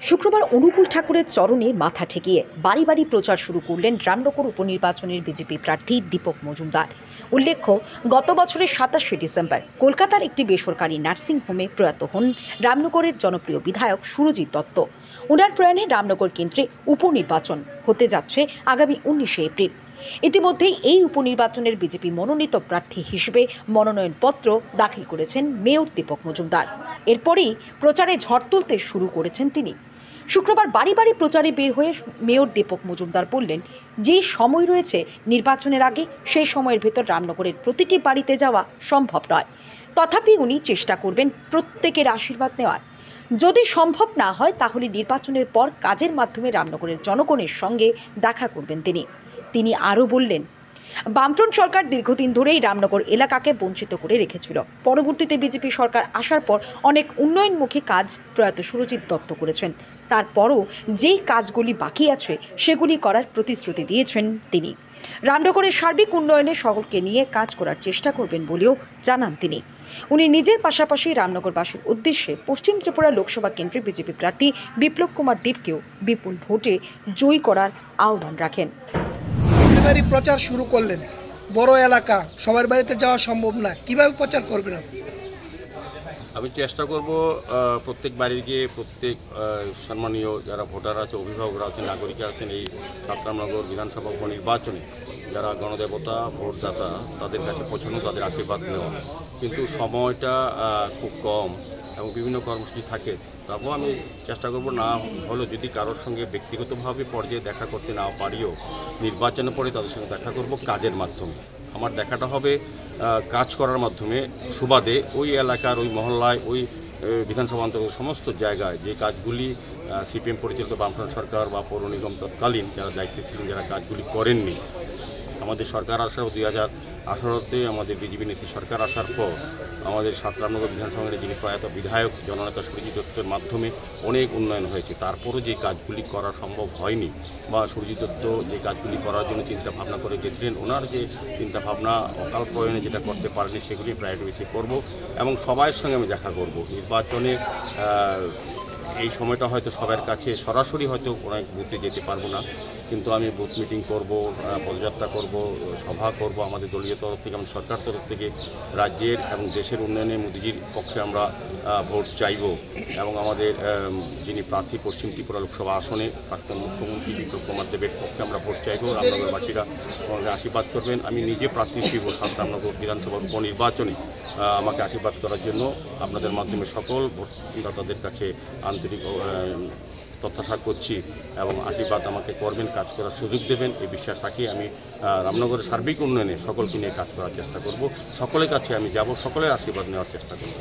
শুক্রবার অনুকূল ঠাকুরের চরণে মাথা ঠেকিয়ে বাড়ি বাড়ি প্রচার শুরু করলেন রামনগর উপনির্বাচনের বিজেপি প্রার্থী দীপক মজুমদার। উল্লেখ্য, গত বছরের 27শে ডিসেম্বর কলকাতার একটি বেসরকারি নার্সিং হোমে প্রয়াত হন রামনগরের জনপ্রিয় বিধায়ক সুরজিৎ দত্ত। ওনার প্রয়াণে রামনগর কেন্দ্রে উপনির্বাচন হতে যাচ্ছে আগামী 19শে এপ্রিল। ইতিমধ্যেই এই উপনির্বাচনের বিজেপি মনোনীত প্রার্থী হিসেবে মনোনয়নপত্র দাখিল করেছেন মেয়র দীপক মজুমদার। এরপরেই প্রচারে ঝড় তুলতে শুরু করেছেন তিনি। শুক্রবার বাড়ি বাড়ি প্রচারে বের হয়ে মেয়র দীপক মজুমদার বললেন, যে সময় রয়েছে নির্বাচনের আগে সেই সময়ের ভেতর রামনগরের প্রতিটি বাড়িতে যাওয়া সম্ভব নয়। তথাপি উনি চেষ্টা করবেন প্রত্যেকের আশীর্বাদ নেওয়ার। যদি সম্ভব না হয় তাহলে নির্বাচনের পর কাজের মাধ্যমে রামনগরের জনগণের সঙ্গে দেখা করবেন তিনি আরও বললেন, বামফ্রন্ট সরকার দীর্ঘদিন ধরেই রামনগর এলাকাকে বঞ্চিত করে রেখেছিল। পরবর্তীতে বিজেপি সরকার আসার পর অনেক উন্নয়নমুখী কাজ প্রয়াত সুরজিৎ দত্ত করেছেন। তারপরও যেই কাজগুলি বাকি আছে সেগুলি করার প্রতিশ্রুতি দিয়েছেন তিনি। রামনগরের সার্বিক উন্নয়নে সকলকে নিয়ে কাজ করার চেষ্টা করবেন বলেও জানান তিনি। উনি নিজের পাশাপাশি রামনগরবাসীর উদ্দেশ্যে পশ্চিম ত্রিপুরা লোকসভা কেন্দ্রের বিজেপি প্রার্থী বিপ্লব কুমার দেবকেও বিপুল ভোটে জয়ী করার আহ্বান রাখেন। প্রচার শুরু করলেন, বড় এলাকা, সবার বাড়িতে যাওয়া সম্ভব না, কিভাবে প্রচার করবেন আপনি? আমি চেষ্টা করব প্রত্যেক বাড়ি গিয়ে প্রত্যেক সম্মানীয় যারা ভোটার আছে, অভিভাবকরা আছেন, নাগরিক আছেন, এই রামনগর বিধানসভা উপনির্বাচনে যারা গণদেবতা ভোটদাতা তাদের কাছে পৌঁছানো, তাদের আশীর্বাদ নেওয়া। কিন্তু সময়টা খুব কম এবং বিভিন্ন কর্মসূচি থাকে। তারপর আমি চেষ্টা করব, না হলেও যদি কারোর সঙ্গে ব্যক্তিগতভাবে পর্যায়ে দেখা করতে না পারিও নির্বাচনের পরে তাদের সঙ্গে দেখা করব কাজের মাধ্যমে। আমার দেখাটা হবে কাজ করার মাধ্যমে, সুবাদে ওই এলাকার, ওই মহল্লায়, ওই বিধানসভা অন্তর্গত সমস্ত জায়গায় যে কাজগুলি সিপিএম পরিচালিত বামফ্রন্ট সরকার বা পৌর নিগম তৎকালীন যারা দায়িত্বে ছিলেন, যারা কাজগুলি করেননি, আমাদের সরকার আসার 2018-তে আমাদের বিজেপি নেত্রী সরকার আসার পর আমাদের রামনগর বিধানসভার যিনি প্রয়াত বিধায়ক জননেতা সুরজিৎ দত্তের মাধ্যমে অনেক উন্নয়ন হয়েছে। তারপরও যে কাজগুলি করা সম্ভব হয়নি বা সুরজিৎ দত্ত যে কাজগুলি করার জন্য চিন্তা ভাবনা করে গেছিলেন, ওনার যে চিন্তা ভাবনা অকাল প্রয়োজনে যেটা করতে পারেনি সেগুলি প্রায়োরিটি বেশি করব এবং সবার সঙ্গে আমি দেখা করব। নির্বাচনে এই সময়টা হয়তো সবার কাছে সরাসরি হয়তো অনেক বুথে যেতে পারবো না, কিন্তু আমি বুথ মিটিং করব, পদযাত্রা করব, সভা করব। আমাদের দলীয় তরফ থেকে, আমাদের সরকার তরফ থেকে রাজ্যের এবং দেশের উন্নয়নে মোদিজির পক্ষে আমরা ভোট চাইব এবং আমাদের যিনি প্রার্থী পশ্চিম ত্রিপুরা লোকসভা আসনে প্রাক্তন মুখ্যমন্ত্রী বিপ্লব কুমার দেবের পক্ষে আমরা ভোট চাইব। রামনগরবাসীরা আমাকে আশীর্বাদ করবেন। আমি নিজে প্রার্থী হিসেবে রামনগর বিধানসভার উপনির্বাচনে আমাকে আশীর্বাদ করার জন্য আপনাদের মাধ্যমে সকল ভোটদাতাদের কাছে আন্তরিক প্রত্যাশা করছি এবং আশীর্বাদ আমাকে করবেন, কাজ করার সুযোগ দেবেন, এই বিশ্বাস রাখি আমি রামনগরের সার্বিক উন্নয়নে সকলকে নিয়ে কাজ করার চেষ্টা করব। সকলের কাছে আমি যাব, সকলের আশীর্বাদ নেওয়ার চেষ্টা করব।